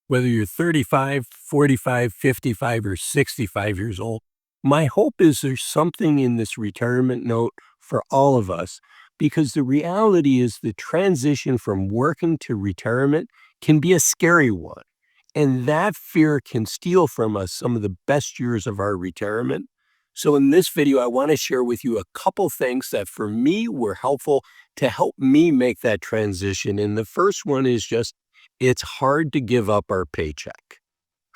Whether you're 35, 45, 55, or 65 years old, my hope is there's something in this retirement note for all of us because the reality is the transition from working to retirement can be a scary one. And that fear can steal from us some of the best years of our retirement. So, in this video, I want to share with you a couple things that for me were helpful to help me make that transition. And the first one is just it's hard to give up our paycheck,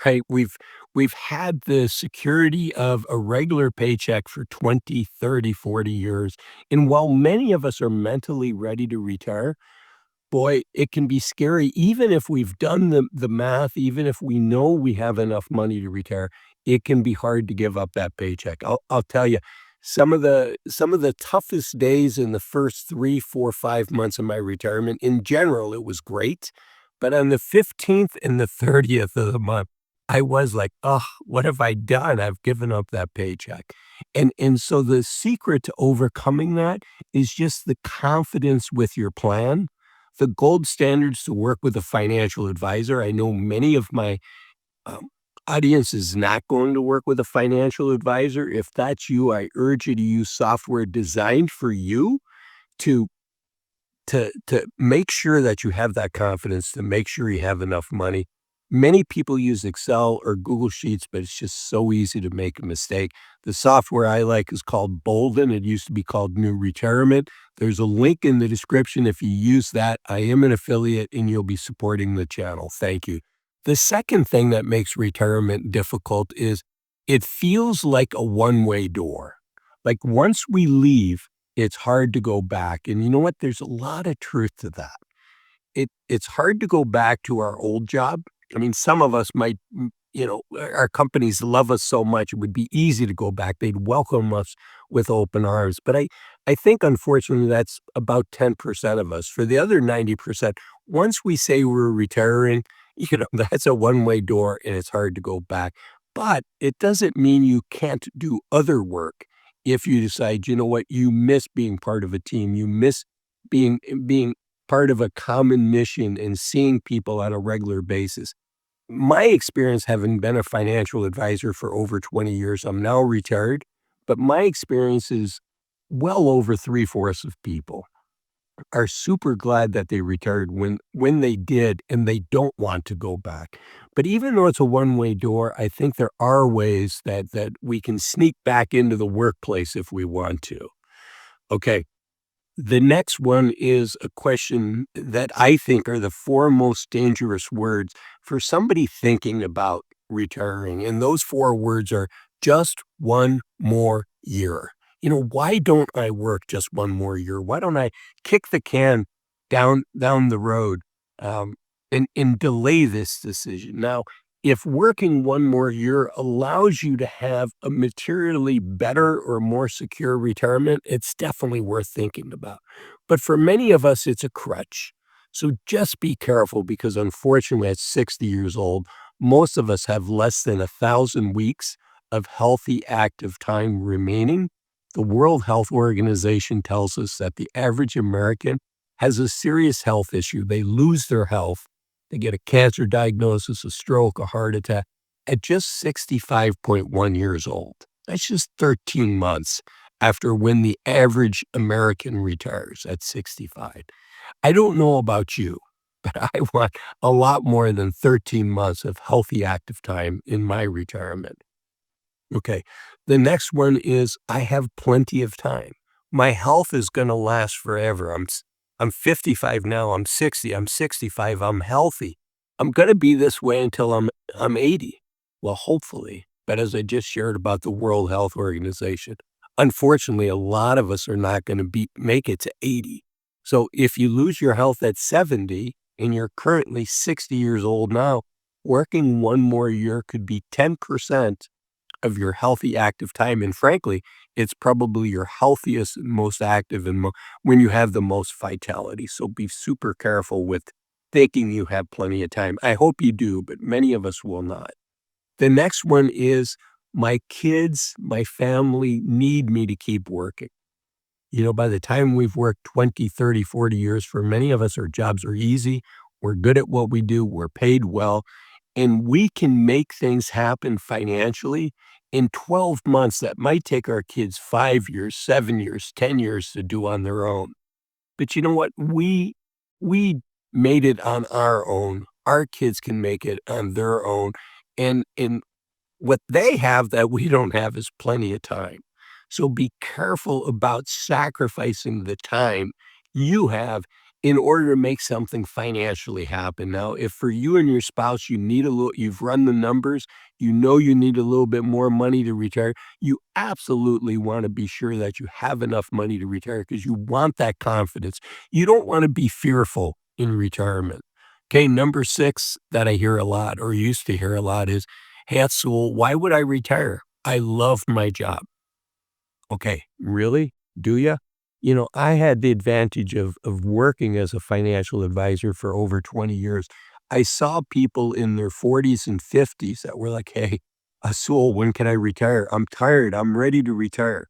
right? We've had the security of a regular paycheck for 20, 30, 40 years. And while many of us are mentally ready to retire, boy, it can be scary even if we've done the math, even if we know we have enough money to retire, it can be hard to give up that paycheck. I'll tell you, some of the toughest days in the first 3, 4, 5 months of my retirement, in general, it was great, but on the 15th and the 30th of the month, I was like, "Oh, what have I done? I've given up that paycheck." And so the secret to overcoming that is just the confidence with your plan. The gold standards to work with a financial advisor. I know many of my um, audience is not going to work with a financial advisor. If that's you, I urge you to use software designed for you to to make sure that you have that confidence, to make sure you have enough money. Many people use Excel or Google Sheets, but it's just so easy to make a mistake. The software I like is called Bolden. It used to be called New Retirement. There's a link in the description. If you use that, I am an affiliate and you'll be supporting the channel. Thank you. The second thing that makes retirement difficult is it feels like a one-way door. Like once we leave, it's hard to go back. And you know what? There's a lot of truth to that. It's hard to go back to our old job. I mean, some of us might, our companies love us so much, it would be easy to go back. They'd welcome us with open arms. But I think, unfortunately, that's about 10% of us. For the other 90%, once we say we're retiring, that's a one-way door and it's hard to go back. But it doesn't mean you can't do other work if you decide, you know what, you miss being part of a team, you miss being part of a common mission and seeing people on a regular basis. My experience, having been a financial advisor for over 20 years, I'm now retired, but my experience is well over three-fourths of people are super glad that they retired when they did, and they don't want to go back. But even though it's a one-way door, I think there are ways that we can sneak back into the workplace if we want to. Okay, the next one is a question that I think are the four most dangerous words for somebody thinking about retiring, and those four words are just one more year. Why don't I work just one more year? Why don't I kick the can down the road, and delay this decision? Now, if working one more year allows you to have a materially better or more secure retirement, it's definitely worth thinking about. But for many of us, it's a crutch. So just be careful because unfortunately, at 60 years old, most of us have less than 1,000 weeks of healthy active time remaining. The World Health Organization tells us that the average American has a serious health issue. They lose their health. They get a cancer diagnosis, a stroke, a heart attack at just 65.1 years old. That's just 13 months after when the average American retires at 65. I don't know about you, but I want a lot more than 13 months of healthy active time in my retirement. Okay. The next one is I have plenty of time. My health is going to last forever. I'm 55 now, I'm 60, I'm 65, I'm healthy. I'm going to be this way until I'm 80. Well, hopefully. But as I just shared about the World Health Organization, unfortunately, a lot of us are not going to make it to 80. So if you lose your health at 70 and you're currently 60 years old now, working one more year could be 10% of your healthy active time. And frankly, it's probably your healthiest and most active and when you have the most vitality. So be super careful with thinking you have plenty of time. I hope you do, but many of us will not. The next one is my kids, my family need me to keep working. By the time we've worked 20, 30, 40 years, for many of us, our jobs are easy. We're good at what we do. We're paid well. and we can make things happen financially in 12 months that might take our kids 5 years, 7 years, 10 years to do on their own. But you know what? We made it on our own. Our kids can make it on their own, and what they have that we don't have is plenty of time. So be careful about sacrificing the time you have in order to make something financially happen. Now, if for you and your spouse, you need a little, you've run the numbers, you know you need a little bit more money to retire, you absolutely want to be sure that you have enough money to retire because you want that confidence. You don't want to be fearful in retirement. Okay, number six that I hear a lot or used to hear a lot is, "Hey, Azul, why would I retire? I love my job." Okay, really? Do you? You know, I had the advantage of working as a financial advisor for over 20 years. I saw people in their 40s and 50s that were like, "Hey, Azul, when can I retire? I'm tired. I'm ready to retire."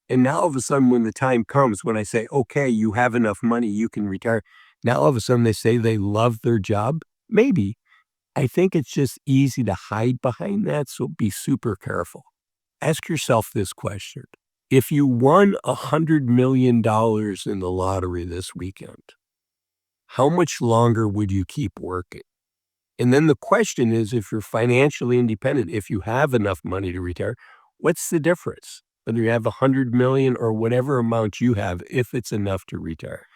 And now all of a sudden, when the time comes, when I say, "Okay, you have enough money, you can retire," now all of a sudden they say they love their job? Maybe. I think it's just easy to hide behind that, so be super careful. Ask yourself this question. If you won $100 million in the lottery this weekend, how much longer would you keep working? And then the question is, if you're financially independent, if you have enough money to retire, what's the difference? Whether you have 100 million or whatever amount you have, if it's enough to retire.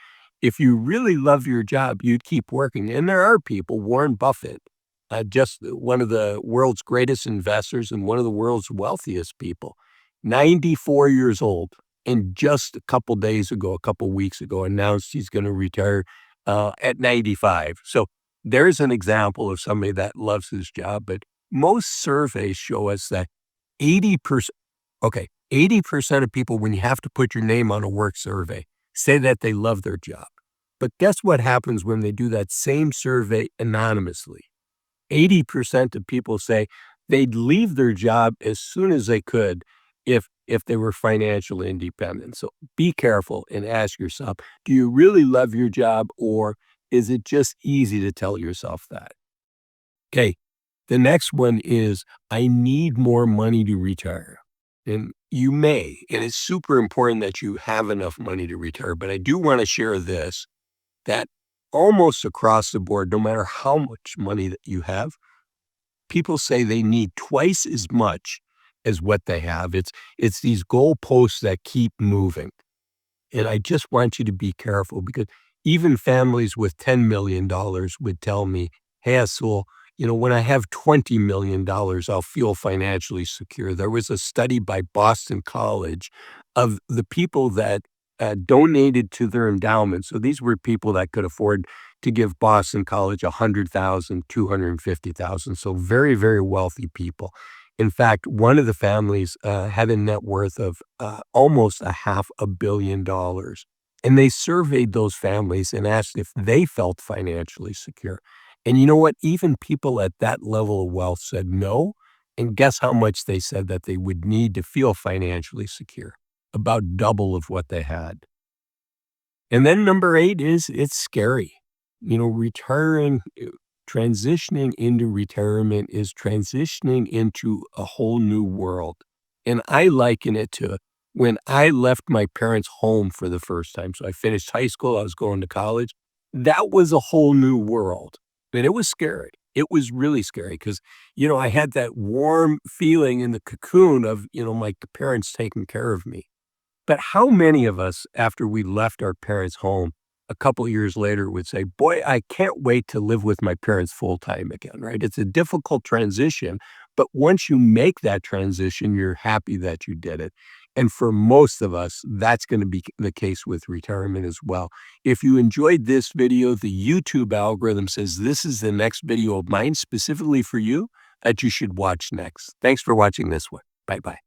If you really love your job, you'd keep working. And there are people, Warren Buffett, just one of the world's greatest investors and one of the world's wealthiest people, 94 years old. And just a couple days ago, a couple weeks ago, announced he's going to retire at 95. So there's an example of somebody that loves his job. But most surveys show us that 80%, okay, 80% of people, when you have to put your name on a work survey, say that they love their job. But guess what happens when they do that same survey anonymously? 80% of people say they'd leave their job as soon as they could if they were financially independent. So be careful and ask yourself, do you really love your job, or is it just easy to tell yourself that? Okay, the next one is, I need more money to retire. And you may, and it's super important that you have enough money to retire, but I do want to share this, that almost across the board, no matter how much money that you have, people say they need twice as much as what they have. It's these goalposts that keep moving. And I just want you to be careful because even families with $10 million would tell me, "Hey, Azul, when I have $20 million, I'll feel financially secure." There was a study by Boston College of the people that donated to their endowment. So these were people that could afford to give Boston College 100,000, 250,000. So very, very wealthy people. In fact, one of the families had a net worth of almost a $500 million. And they surveyed those families and asked if they felt financially secure. And you know what? Even people at that level of wealth said no. And guess how much they said that they would need to feel financially secure? About double of what they had. And then number 8 is, it's scary. Retiring, transitioning into retirement is transitioning into a whole new world. And I liken it to when I left my parents' home for the first time. So I finished high school, I was going to college. That was a whole new world. And it was scary. It was really scary because, I had that warm feeling in the cocoon of, my parents taking care of me. But how many of us, after we left our parents' home, a couple years later would say, "Boy, I can't wait to live with my parents full time again," right? It's a difficult transition, but once you make that transition, you're happy that you did it. And for most of us, that's going to be the case with retirement as well. If you enjoyed this video, the YouTube algorithm says this is the next video of mine specifically for you that you should watch next. Thanks for watching this one. Bye bye.